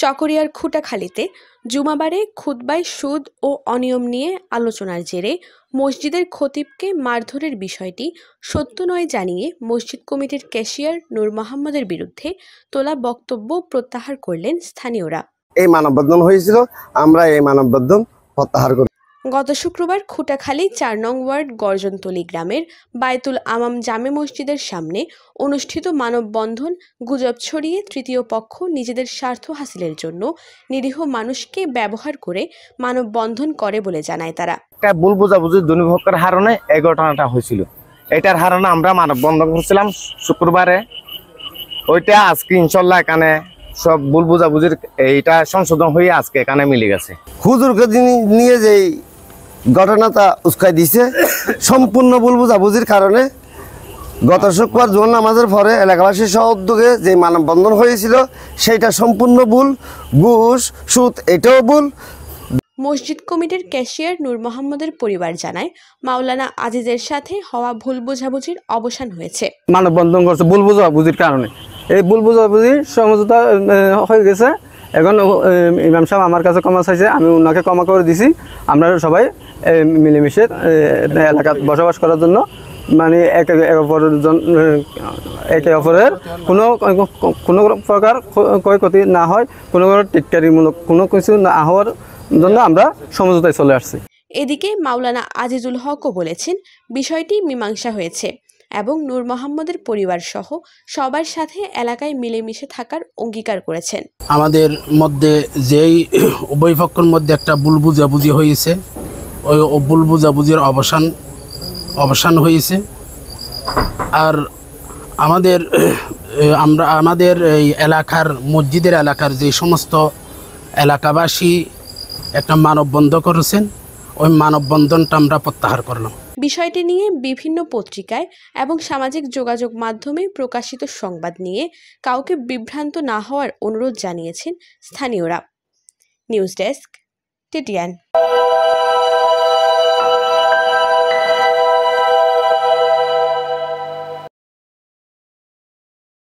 চকরিয়ার খুটাখালীতে জুমাবারে খুতবায় সুদ ও অনিয়ম নিয়ে আলোচনার জেরে মসজিদের খতিবকে মারধরের বিষয়টি সত্য নয় জানিয়ে মসজিদ কমিটির ক্যাশিয়ার নূর মোহাম্মদের বিরুদ্ধে তোলা বক্তব্য প্রত্যাহার করলেন স্থানীয়রা। এই মানববন্ধন হয়েছিল, আমরা এই মানববন্ধন প্রত্যাহার করি। গত শুক্রবার খুটাখালী ৪ নং ওয়ার্ড গর্জনতলী গ্রামের বায়তুল আমাম জামে মসজিদের সামনে অনুষ্ঠিত মানববন্ধন গুজব ছড়িয়ে তৃতীয় পক্ষ নিজেদের স্বার্থ হাসিলের জন্য নিরীহ মানুষকে ব্যবহার করে মানববন্ধন করে বলে জানায় তারা। একটা ভুল বোঝাবুঝি দুর্ভোগের কারণে এই ঘটনাটা হয়েছিল। এটার কারণে আমরা মানববন্ধন করছিলাম শুক্রবারে। ওইটা আজকে ইনশাল্লাহ এখানে সব ভুল বোঝাবুঝির এইটা সংশোধন হয়ে আজকে এখানে মিলে গেছে। হুজুরকে নিয়ে যে ঘটনাটা উস্কাই দিছে সম্পূর্ণ ভুল বোঝাবুঝির কারণে গত শুক্রবার জোহর নামাজের পরে এলাকাবাসীর সহ উদ্যোগে যে মানববন্ধন হয়েছিল সেটা সম্পূর্ণ ভুল। ঘুষ সুদ এটাও ভুল। মসজিদ কমিটির ক্যাশিয়ার নূর মোহাম্মদের পরিবার জানায়, মাওলানা আজিজের সাথে হওয়া ভুল বোঝাবুঝির অবসান হয়েছে। মানববন্ধন করছে ভুল বোঝাবুঝির কারণে, এই ভুল বোঝাবুঝি সমঝোতা হয়ে গেছে। এখন ইমাম সাহেব আমার কাছে ক্ষমা চাইছে, আমি ওনাকে ক্ষমা করে দিছি। আমরা সবাই মিলেমিশে এলাকায় বসবাস করার জন্য মানে একে অপরের কোনো প্রকার ক্ষয়ক্ষতি না হয়, কোনো টিটকারিমূলক কোনো কিছু না হওয়ার জন্য আমরা সমঝোতায় চলে আসছি। এদিকে মাওলানা আজিজুল হকও বলেছেন বিষয়টি মীমাংসা হয়েছে এবং নূর মোহাম্মদের পরিবার সহ সবার সাথে এলাকায় মিলেমিশে থাকার অঙ্গীকার করেছেন। আমাদের মধ্যে যেই উভয় পক্ষের মধ্যে একটা ভুল বুঝাবুঝি হয়েছে, ওই ভুল বুঝাবুঝির অবসান হয়েছে। আর আমাদের এই এলাকার মসজিদের এলাকার যে সমস্ত এলাকাবাসী একটা মানববন্ধন করেছেন, ওই মানববন্ধনটা আমরা প্রত্যাহার করলাম। বিষয়টি নিয়ে বিভিন্ন পত্রিকায় এবং সামাজিক যোগাযোগ মাধ্যমে প্রকাশিত সংবাদ নিয়ে কাউকে বিভ্রান্ত না হওয়ার অনুরোধ জানিয়েছেন স্থানীয়রা। News desk, TTN।